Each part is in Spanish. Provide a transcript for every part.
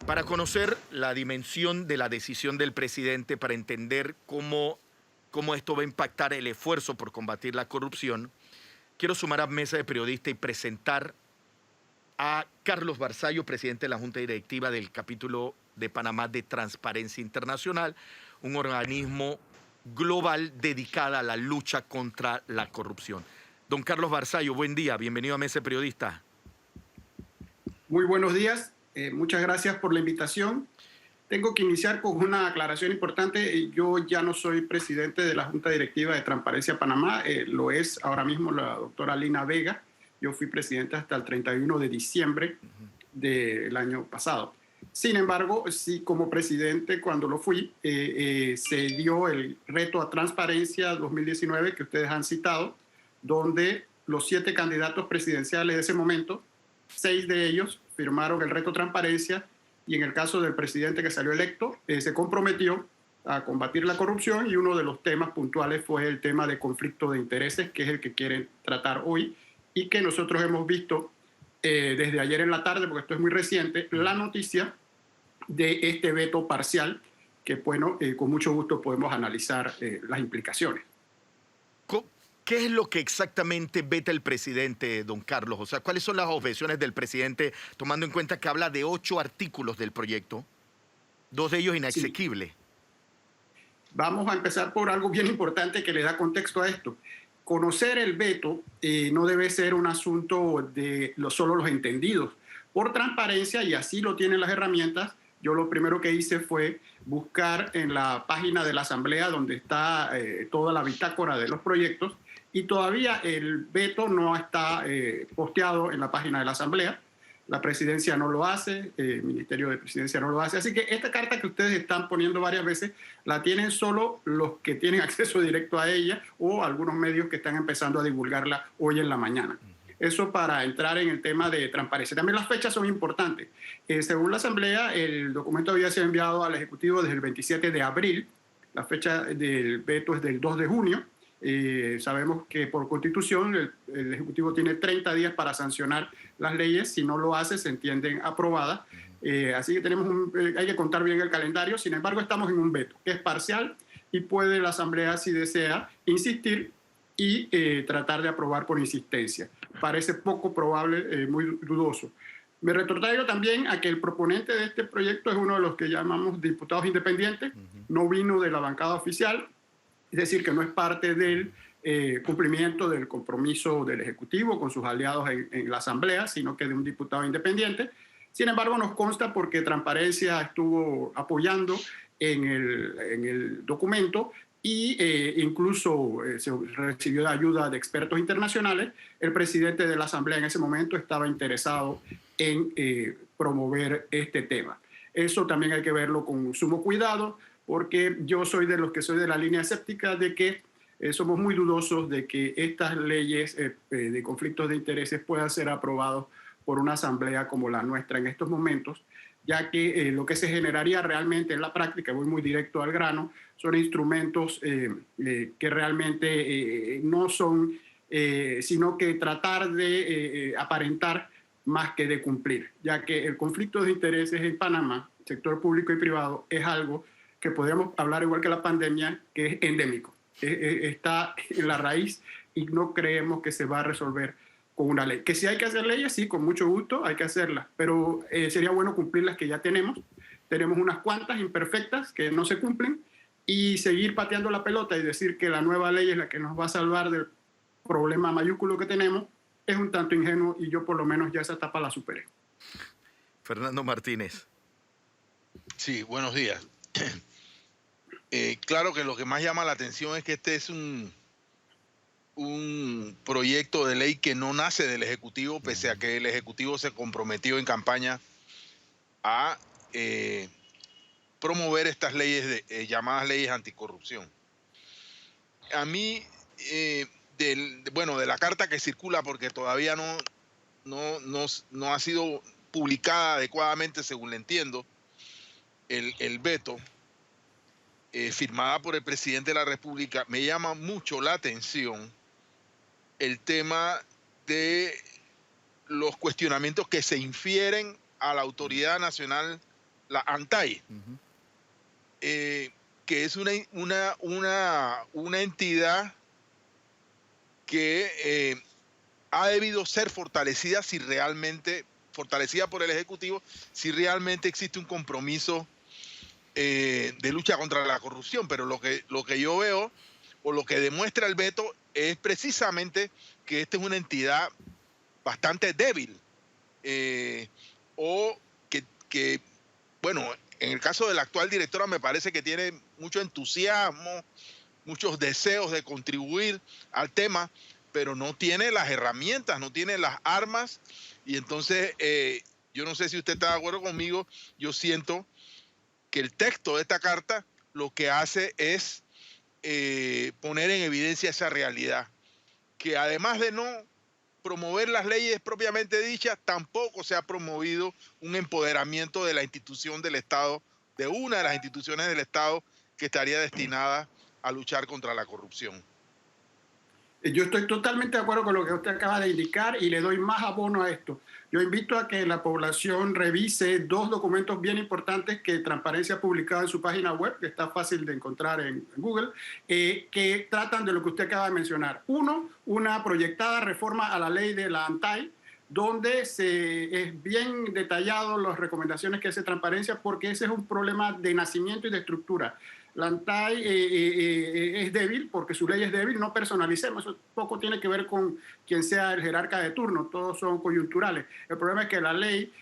Para conocer la dimensión de la decisión del presidente, para entender cómo esto va a impactar el esfuerzo por combatir la corrupción, quiero sumar a mesa de periodistas y presentar a Carlos Barzallo, presidente de la Junta Directiva del capítulo de Panamá de Transparencia Internacional, un organismo global dedicado a la lucha contra la corrupción. Don Carlos Barzallo, buen día, bienvenido a Mesa de Periodistas. Muy buenos días, muchas gracias por la invitación. Tengo que iniciar con una aclaración importante. Yo ya no soy presidente de la Junta Directiva de Transparencia Panamá, lo es ahora mismo la doctora Lina Vega. Yo fui presidente hasta el 31 de diciembre del año pasado. Sin embargo, sí, como presidente, cuando lo fui, se dio el reto a Transparencia 2019 que ustedes han citado, donde los 7 candidatos presidenciales de ese momento, 6 de ellos firmaron el reto Transparencia, y en el caso del presidente que salió electo, se comprometió a combatir la corrupción, y uno de los temas puntuales fue el tema de conflicto de intereses, que es el que quieren tratar hoy, y que nosotros hemos visto desde ayer en la tarde, porque esto es muy reciente, la noticia de este veto parcial, que bueno, con mucho gusto podemos analizar las implicaciones. ¿Qué es lo que exactamente veta el presidente, don Carlos? O sea, ¿cuáles son las objeciones del presidente, tomando en cuenta que habla de 8 artículos del proyecto, 2 de ellos inasequibles? Sí. Vamos a empezar por algo bien importante que le da contexto a esto. Conocer el veto no debe ser un asunto de solo los entendidos. Por transparencia, y así lo tienen las herramientas, yo lo primero que hice fue buscar en la página de la Asamblea donde está toda la bitácora de los proyectos, y todavía el veto no está posteado en la página de la Asamblea. La presidencia no lo hace, el Ministerio de Presidencia no lo hace. Así que esta carta que ustedes están poniendo varias veces la tienen solo los que tienen acceso directo a ella o algunos medios que están empezando a divulgarla hoy en la mañana. Eso para entrar en el tema de transparencia. También las fechas son importantes. Según la Asamblea, el documento había sido enviado al Ejecutivo desde el 27 de abril. La fecha del veto es del 2 de junio. Sabemos que por Constitución el Ejecutivo tiene 30 días para sancionar las leyes. Si no lo hace, se entienden aprobadas. Así que hay que contar bien el calendario. Sin embargo, estamos en un veto que es parcial y puede la Asamblea, si desea, insistir y tratar de aprobar por insistencia. Parece poco probable, muy dudoso. Me retrotraigo también a que el proponente de este proyecto es uno de los que llamamos diputados independientes. No vino de la bancada oficial, es decir, que no es parte del cumplimiento del compromiso del Ejecutivo con sus aliados en la Asamblea, sino que de un diputado independiente. Sin embargo, nos consta porque Transparencia estuvo apoyando en el documento y incluso se recibió ayuda de expertos internacionales. El presidente de la Asamblea en ese momento estaba interesado en promover este tema. Eso también hay que verlo con sumo cuidado, porque yo soy de los que soy de la línea escéptica de que somos muy dudosos de que estas leyes de conflictos de intereses puedan ser aprobadas por una asamblea como la nuestra en estos momentos, ya que lo que se generaría realmente en la práctica, voy muy directo al grano, son instrumentos que realmente no son, sino que tratar de aparentar más que de cumplir, ya que el conflicto de intereses en Panamá, sector público y privado, es algo que podríamos hablar igual que la pandemia, que es endémico. Está en la raíz y no creemos que se va a resolver con una ley. Que si hay que hacer leyes, sí, con mucho gusto hay que hacerlas, pero sería bueno cumplir las que ya tenemos. Tenemos unas cuantas imperfectas que no se cumplen, y seguir pateando la pelota y decir que la nueva ley es la que nos va a salvar del problema mayúsculo que tenemos es un tanto ingenuo, y yo por lo menos ya esa etapa la superé. Fernando Martínez. Sí, buenos días. Claro que lo que más llama la atención es que este es un proyecto de ley que no nace del Ejecutivo, pese a que el Ejecutivo se comprometió en campaña a promover estas leyes llamadas leyes anticorrupción. A mí, de la carta que circula, porque todavía no ha sido publicada adecuadamente, según le entiendo, el veto, firmada por el presidente de la República, me llama mucho la atención el tema de los cuestionamientos que se infieren a la Autoridad Nacional la ANTAI, Ujú. que es una entidad que ha debido ser fortalecida fortalecida por el Ejecutivo, si realmente existe un compromiso de lucha contra la corrupción. Pero lo que yo veo, o lo que demuestra el veto, es precisamente que esta es una entidad bastante débil, o que, bueno, en el caso de la actual directora me parece que tiene mucho entusiasmo, muchos deseos de contribuir al tema, pero no tiene las herramientas, no tiene las armas. Y entonces, yo no sé si usted está de acuerdo conmigo, yo siento que el texto de esta carta lo que hace es poner en evidencia esa realidad, que además de no promover las leyes propiamente dichas, tampoco se ha promovido un empoderamiento de la institución del Estado, de una de las instituciones del Estado que estaría destinada a luchar contra la corrupción. Yo estoy totalmente de acuerdo con lo que usted acaba de indicar y le doy más abono a esto. Yo invito a que la población revise dos documentos bien importantes que Transparencia ha publicado en su página web, que está fácil de encontrar en Google, que tratan de lo que usted acaba de mencionar. Uno, una proyectada reforma a la ley de la ANTAI, donde es bien detallado las recomendaciones que hace Transparencia, porque ese es un problema de nacimiento y de estructura. La ANTAI es débil porque su ley es débil, no personalicemos, eso poco tiene que ver con quien sea el jerarca de turno, todos son coyunturales. El problema es que la ley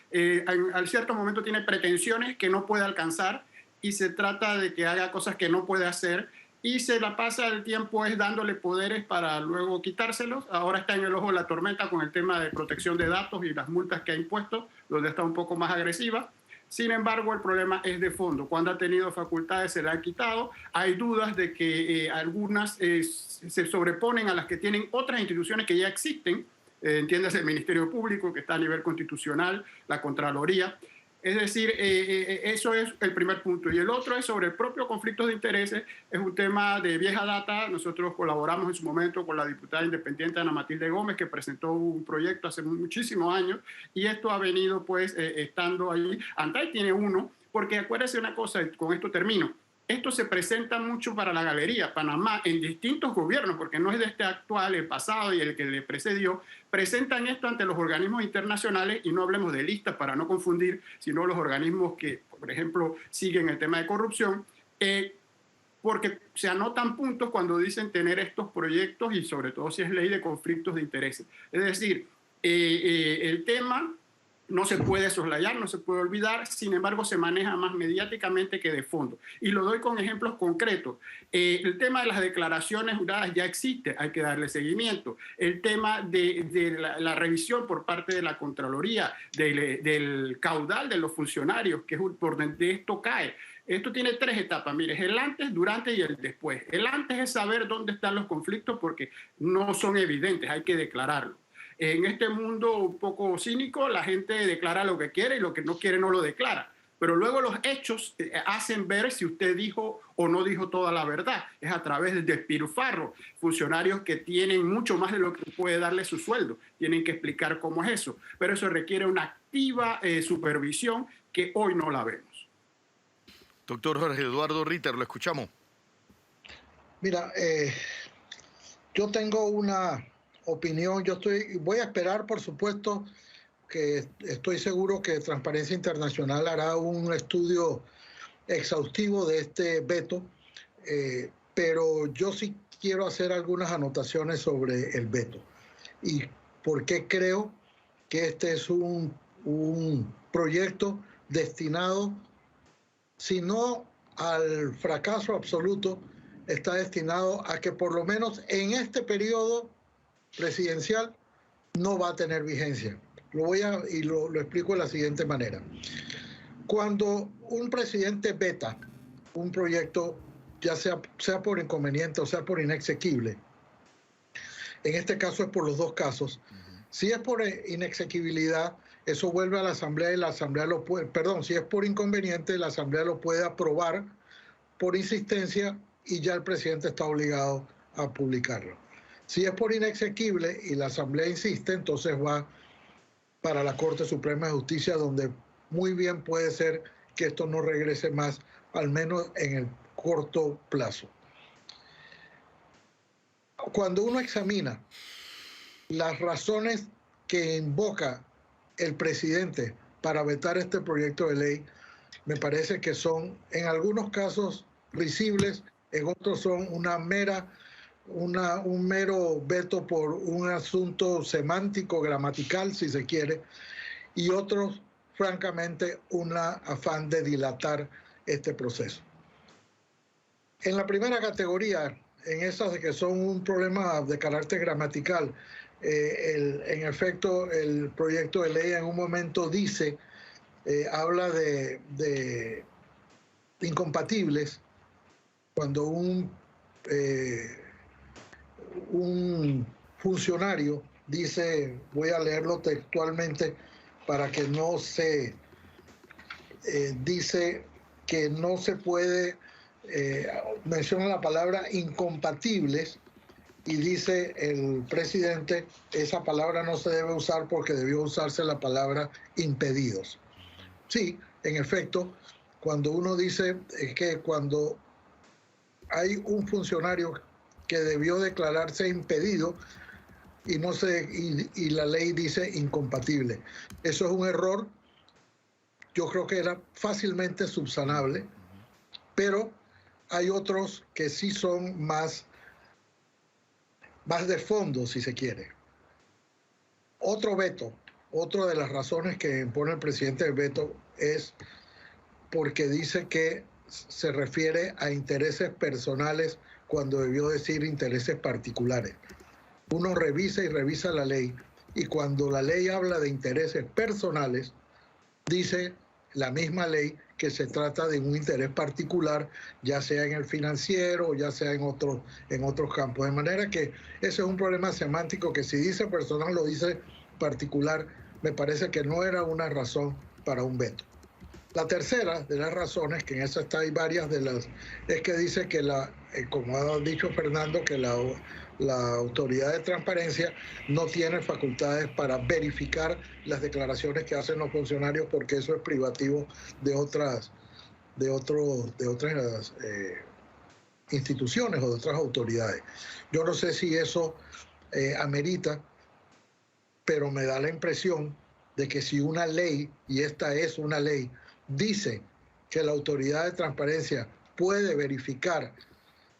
al cierto momento tiene pretensiones que no puede alcanzar y se trata de que haga cosas que no puede hacer y se la pasa el tiempo es dándole poderes para luego quitárselos. Ahora está en el ojo de la tormenta con el tema de protección de datos y las multas que ha impuesto, donde está un poco más agresiva. Sin embargo, el problema es de fondo. Cuando ha tenido facultades se le han quitado. Hay dudas de que algunas se sobreponen a las que tienen otras instituciones que ya existen. Entiéndase el Ministerio Público, que está a nivel constitucional, la Contraloría. Es decir, eso es el primer punto. Y el otro es sobre el propio conflicto de intereses. Es un tema de vieja data. Nosotros colaboramos en su momento con la diputada independiente Ana Matilde Gómez, que presentó un proyecto hace muchísimos años, y esto ha venido pues estando ahí. ANTAI tiene uno, porque acuérdese una cosa, y con esto termino. Esto se presenta mucho para la galería. Panamá, en distintos gobiernos, porque no es de este actual, el pasado y el que le precedió, presentan esto ante los organismos internacionales, y no hablemos de listas para no confundir, sino los organismos que, por ejemplo, siguen el tema de corrupción, porque se anotan puntos cuando dicen tener estos proyectos y sobre todo si es ley de conflictos de intereses. Es decir, el tema no se puede soslayar, no se puede olvidar, sin embargo se maneja más mediáticamente que de fondo. Y lo doy con ejemplos concretos. El tema de las declaraciones juradas ya existe, hay que darle seguimiento. El tema de la revisión por parte de la Contraloría, del caudal de los funcionarios, que es por donde esto cae. Esto tiene tres etapas, mire, es el antes, durante y el después. El antes es saber dónde están los conflictos porque no son evidentes, hay que declararlo. En este mundo un poco cínico, la gente declara lo que quiere y lo que no quiere no lo declara. Pero luego los hechos hacen ver si usted dijo o no dijo toda la verdad. Es a través del despilfarro. Funcionarios que tienen mucho más de lo que puede darle su sueldo. Tienen que explicar cómo es eso. Pero eso requiere una activa supervisión que hoy no la vemos. Doctor Jorge Eduardo Ritter, lo escuchamos. Mira, yo tengo una opinión, voy a esperar, por supuesto, que estoy seguro que Transparencia Internacional hará un estudio exhaustivo de este veto, pero yo sí quiero hacer algunas anotaciones sobre el veto y por qué creo que este es un proyecto destinado, si no al fracaso absoluto, está destinado a que por lo menos en este periodo presidencial no va a tener vigencia. Lo explico de la siguiente manera. Cuando un presidente veta un proyecto, ya sea por inconveniente o sea por inexequible, en este caso es por los dos casos. Si es por inexequibilidad, eso vuelve a la Asamblea y la Asamblea lo puede, perdón, si es por inconveniente, la Asamblea lo puede aprobar por insistencia y ya el presidente está obligado a publicarlo. Si es por inexequible y la Asamblea insiste, entonces va para la Corte Suprema de Justicia, donde muy bien puede ser que esto no regrese más, al menos en el corto plazo. Cuando uno examina las razones que invoca el presidente para vetar este proyecto de ley, me parece que son en algunos casos risibles, en otros son un mero veto por un asunto semántico, gramatical, si se quiere, y otros, francamente, un afán de dilatar este proceso. En la primera categoría, en esas de que son un problema de carácter gramatical, en efecto, el proyecto de ley en un momento dice, habla de incompatibles cuando un funcionario dice, voy a leerlo textualmente para que no se dice que no se puede, menciona la palabra incompatibles y dice el presidente, esa palabra no se debe usar porque debió usarse la palabra impedidos. Sí, en efecto, cuando uno dice que cuando hay un funcionario que debió declararse impedido y la ley dice incompatible. Eso es un error. Yo creo que era fácilmente subsanable, pero hay otros que sí son más de fondo, si se quiere. Otro veto, otra de las razones que impone el presidente del veto es porque dice que se refiere a intereses personales cuando debió decir intereses particulares. Uno revisa y revisa la ley y cuando la ley habla de intereses personales, dice la misma ley que se trata de un interés particular, ya sea en el financiero o ya sea en otros campos. De manera que ese es un problema semántico que si dice personal lo dice particular, me parece que no era una razón para un veto. La tercera de las razones, que en esa está hay varias de las, es que dice que como ha dicho Fernando, que la autoridad de transparencia no tiene facultades para verificar las declaraciones que hacen los funcionarios porque eso es privativo de otras instituciones o de otras autoridades. Yo no sé si eso amerita, pero me da la impresión de que si una ley, y esta es una ley, dice que la autoridad de transparencia puede verificar,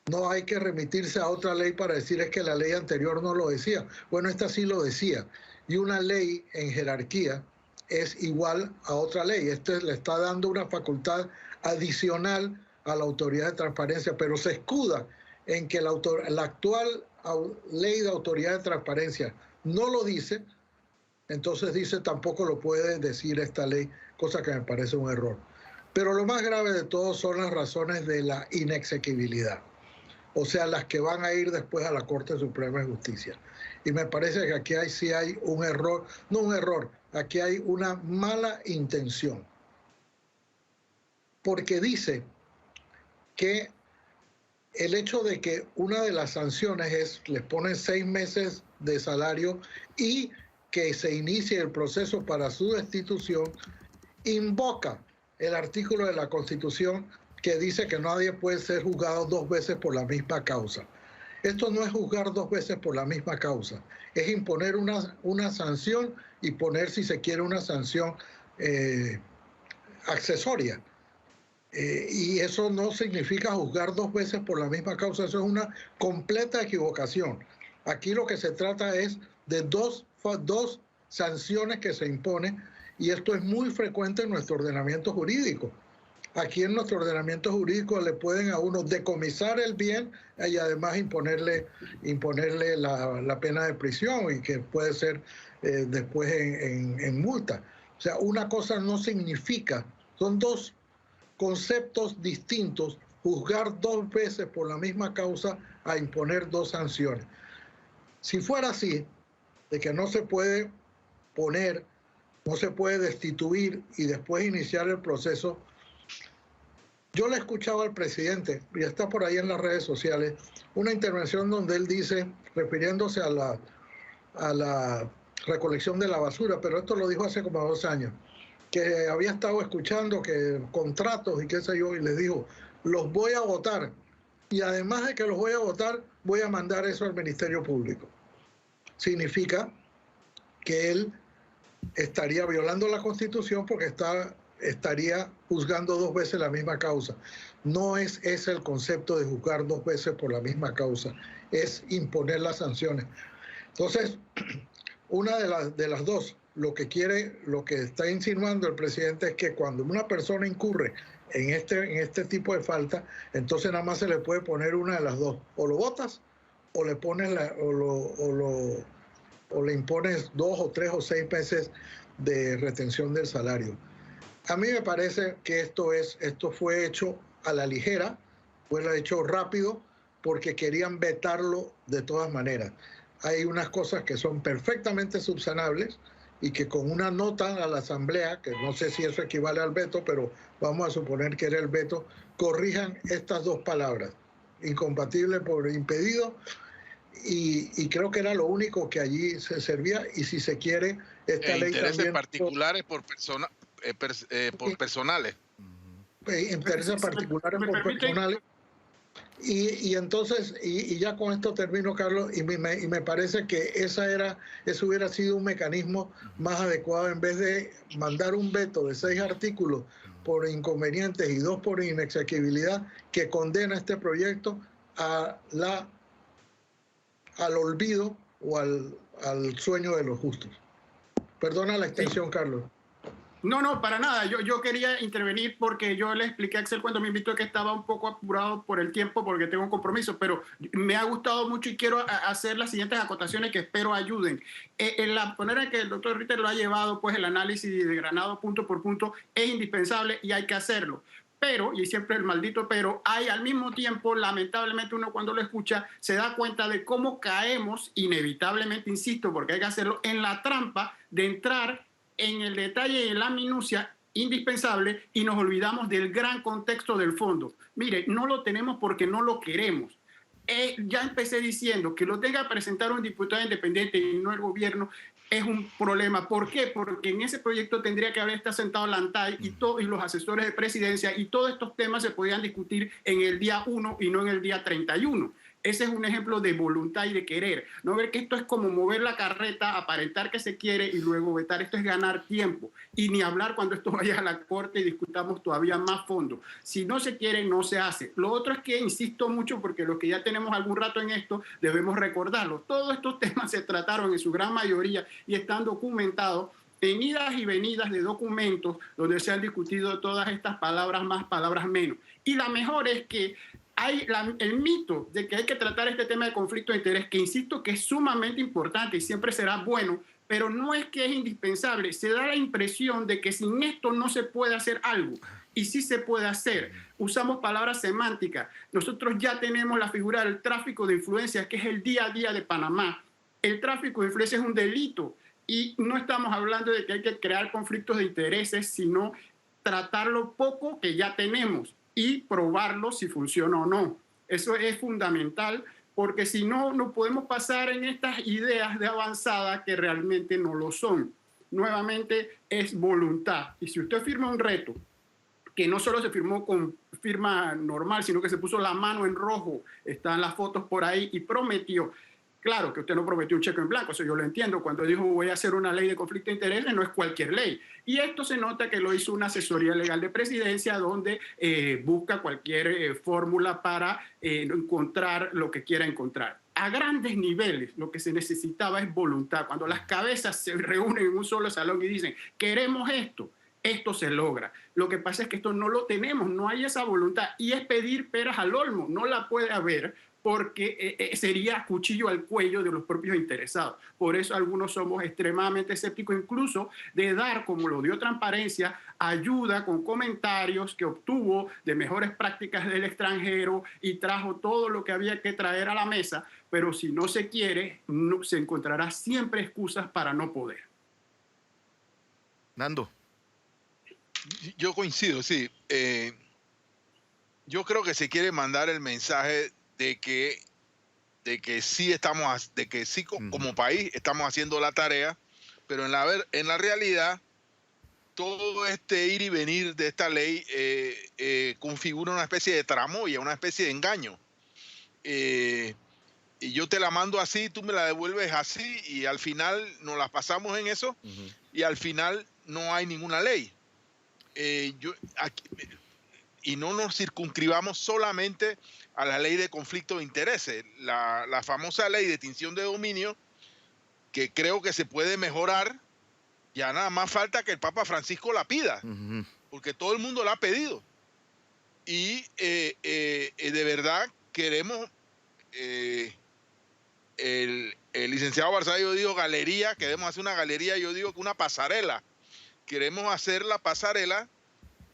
no hay que remitirse a otra ley para decir es que la ley anterior no lo decía. Bueno, esta sí lo decía. Y una ley en jerarquía es igual a otra ley. Esto le está dando una facultad adicional a la autoridad de transparencia, pero se escuda en que la actual ley de autoridad de transparencia no lo dice, entonces dice tampoco lo puede decir esta ley, cosa que me parece un error. Pero lo más grave de todo son las razones de la inexequibilidad, o sea, las que van a ir después a la Corte Suprema de Justicia. Y me parece que aquí sí hay un error, no un error, aquí hay una mala intención. Porque dice que el hecho de que una de las sanciones es, les ponen 6 meses de salario y que se inicie el proceso para su destitución, invoca el artículo de la Constitución que dice que nadie puede ser juzgado 2 veces por la misma causa. Esto no es juzgar 2 veces por la misma causa, es imponer una sanción y poner, si se quiere, una sanción accesoria. Y eso no significa juzgar 2 veces por la misma causa, eso es una completa equivocación. Aquí lo que se trata es de dos sanciones que se imponen, y esto es muy frecuente en nuestro ordenamiento jurídico. Aquí en nuestro ordenamiento jurídico le pueden a uno decomisar el bien y además imponerle la pena de prisión y que puede ser después en multa. O sea, una cosa no significa, son 2 conceptos distintos, juzgar 2 veces por la misma causa a imponer 2 sanciones. Si fuera así, de que no se puede no se puede destituir y después iniciar el proceso, yo le escuchaba al presidente, y está por ahí en las redes sociales, una intervención donde él dice, refiriéndose a la recolección de la basura, pero esto lo dijo hace como 2 años, que había estado escuchando que contratos y qué sé yo, y les dijo, los voy a votar. Y además de que los voy a votar, voy a mandar eso al Ministerio Público. Significa que él estaría violando la Constitución porque estaría juzgando 2 veces la misma causa. No es ese el concepto de juzgar 2 veces por la misma causa, es imponer las sanciones. Entonces, una de las dos, lo que está insinuando el presidente es que cuando una persona incurre en este tipo de falta, entonces nada más se le puede poner una de las dos, o lo votas o le pones o le impones 2 o 3 o 6 meses de retención del salario. A mí me parece que esto fue hecho a la ligera, fue hecho rápido, porque querían vetarlo de todas maneras. Hay unas cosas que son perfectamente subsanables y que con una nota a la Asamblea, que no sé si eso equivale al veto, pero vamos a suponer que era el veto, corrijan estas 2 palabras, incompatible por impedido, y creo que era lo único que allí se servía, y si se quiere, esta ley intereses también... particulares por personales. Intereses particulares por personales. Y entonces, y ya con esto termino, Carlos, y me parece que eso hubiera sido un mecanismo más adecuado, en vez de mandar un veto de 6 artículos por inconvenientes y 2 por inexequibilidad, que condena este proyecto al olvido o al sueño de los justos. Perdona la extensión, Carlos. No, para nada. Yo quería intervenir porque yo le expliqué a Axel cuando me invitó que estaba un poco apurado por el tiempo porque tengo un compromiso, pero me ha gustado mucho y quiero hacer las siguientes acotaciones que espero ayuden. En la manera en que el doctor Ritter lo ha llevado, pues el análisis desgranado punto por punto es indispensable y hay que hacerlo. Pero, y siempre el maldito pero, hay al mismo tiempo, lamentablemente uno cuando lo escucha se da cuenta de cómo caemos inevitablemente, insisto, porque hay que hacerlo, en la trampa de entrar en el detalle y en la minucia indispensable y nos olvidamos del gran contexto del fondo. Mire, no lo tenemos porque no lo queremos. Ya empecé diciendo que lo tenga que presentar un diputado independiente y no el gobierno es un problema. ¿Por qué? Porque en ese proyecto tendría que haber estado sentado la ANTAI y los asesores de presidencia, y todos estos temas se podían discutir en el día 1 y no en el día 31. Ese es un ejemplo de voluntad y de querer. No ver que esto es como mover la carreta, aparentar que se quiere y luego vetar. Esto es ganar tiempo. Y ni hablar cuando esto vaya a la corte y discutamos todavía más fondo. Si no se quiere, no se hace. Lo otro es que insisto mucho, porque los que ya tenemos algún rato en esto, debemos recordarlo. Todos estos temas se trataron en su gran mayoría y están documentados en idas y venidas de documentos donde se han discutido todas estas palabras más, palabras menos. Y la mejor es que hay el mito de que hay que tratar este tema de conflicto de interés, que insisto que es sumamente importante y siempre será bueno, pero no es que es indispensable. Se da la impresión de que sin esto no se puede hacer algo. Y sí se puede hacer. Usamos palabras semánticas. Nosotros ya tenemos la figura del tráfico de influencias, que es el día a día de Panamá. El tráfico de influencias es un delito. Y no estamos hablando de que hay que crear conflictos de intereses, sino tratar lo poco que ya tenemos y probarlo si funciona o no. Eso es fundamental, porque si no, no podemos pasar en estas ideas de avanzada que realmente no lo son. Nuevamente, es voluntad. Y si usted firma un reto, que no solo se firmó con firma normal, sino que se puso la mano en rojo, están las fotos por ahí, y prometió. Claro que usted no prometió un cheque en blanco, eso yo lo entiendo. Cuando dijo voy a hacer una ley de conflicto de intereses, no es cualquier ley. Y esto se nota que lo hizo una asesoría legal de presidencia donde busca cualquier fórmula para encontrar lo que quiera encontrar. A grandes niveles lo que se necesitaba es voluntad. Cuando las cabezas se reúnen en un solo salón y dicen queremos esto, esto se logra. Lo que pasa es que esto no lo tenemos, no hay esa voluntad. Y es pedir peras al olmo, no la puede haber, porque sería cuchillo al cuello de los propios interesados. Por eso algunos somos extremadamente escépticos, incluso de dar, como lo dio Transparencia, ayuda con comentarios que obtuvo de mejores prácticas del extranjero y trajo todo lo que había que traer a la mesa, pero si no se quiere, no, se encontrará siempre excusas para no poder. Nando. Yo coincido, sí. Yo creo que se quiere mandar el mensaje de que sí estamos, de que sí como país estamos haciendo la tarea, pero en la realidad todo este ir y venir de esta ley configura una especie de tramoya, una especie de engaño. Y yo te la mando así, tú me la devuelves así, y al final nos las pasamos en eso, y al final no hay ninguna ley. Y no nos circunscribamos solamente a la ley de conflicto de intereses, la famosa ley de extinción de dominio, que creo que se puede mejorar. Ya nada más falta que el Papa Francisco la pida, porque todo el mundo la ha pedido. Y de verdad queremos, el licenciado Barzallo dijo galería, queremos hacer una galería, yo digo que una pasarela. Queremos hacer la pasarela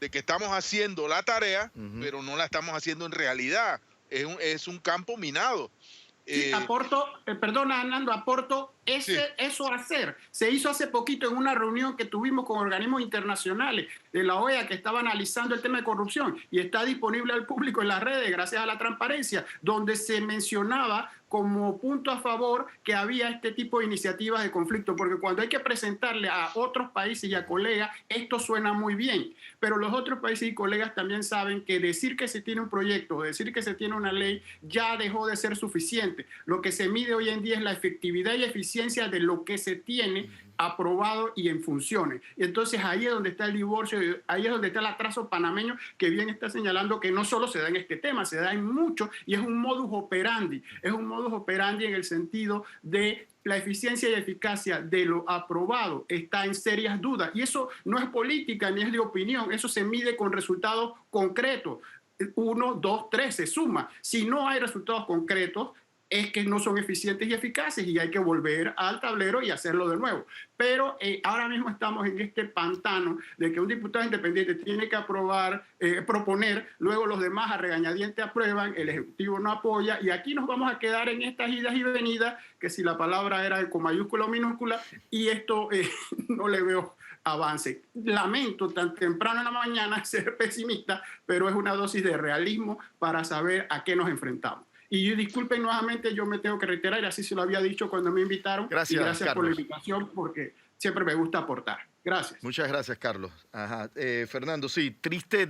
de que estamos haciendo la tarea, pero no la estamos haciendo en realidad. Es un campo minado. Sí, aporto, perdona, Hernando, aporto eso hacer. Se hizo hace poquito en una reunión que tuvimos con organismos internacionales de la OEA que estaba analizando el tema de corrupción y está disponible al público en las redes gracias a la transparencia, donde se mencionaba como punto a favor que había este tipo de iniciativas de conflicto, porque cuando hay que presentarle a otros países y a colegas, esto suena muy bien, pero los otros países y colegas también saben que decir que se tiene un proyecto, decir que se tiene una ley, ya dejó de ser suficiente. Lo que se mide hoy en día es la efectividad y eficiencia de lo que se tiene aprobado y en funciones. Y entonces ahí es donde está el divorcio, ahí es donde está el atraso panameño que bien está señalando que no solo se da en este tema, se da en muchos y es un modus operandi en el sentido de la eficiencia y eficacia de lo aprobado está en serias dudas. Y eso no es política ni es de opinión, eso se mide con resultados concretos. 1, 2, 3 se suma. Si no hay resultados concretos, es que no son eficientes y eficaces y hay que volver al tablero y hacerlo de nuevo. Pero ahora mismo estamos en este pantano de que un diputado independiente tiene que proponer, luego los demás a regañadientes aprueban, el Ejecutivo no apoya y aquí nos vamos a quedar en estas idas y venidas, que si la palabra era con mayúscula o minúscula, y esto no le veo avance. Lamento tan temprano en la mañana ser pesimista, pero es una dosis de realismo para saber a qué nos enfrentamos. Y disculpen nuevamente, yo me tengo que reiterar, y así se lo había dicho cuando me invitaron. Gracias, y gracias por la Carlos. invitación, porque siempre me gusta aportar. Gracias. Muchas gracias, Carlos. Fernando, sí, triste.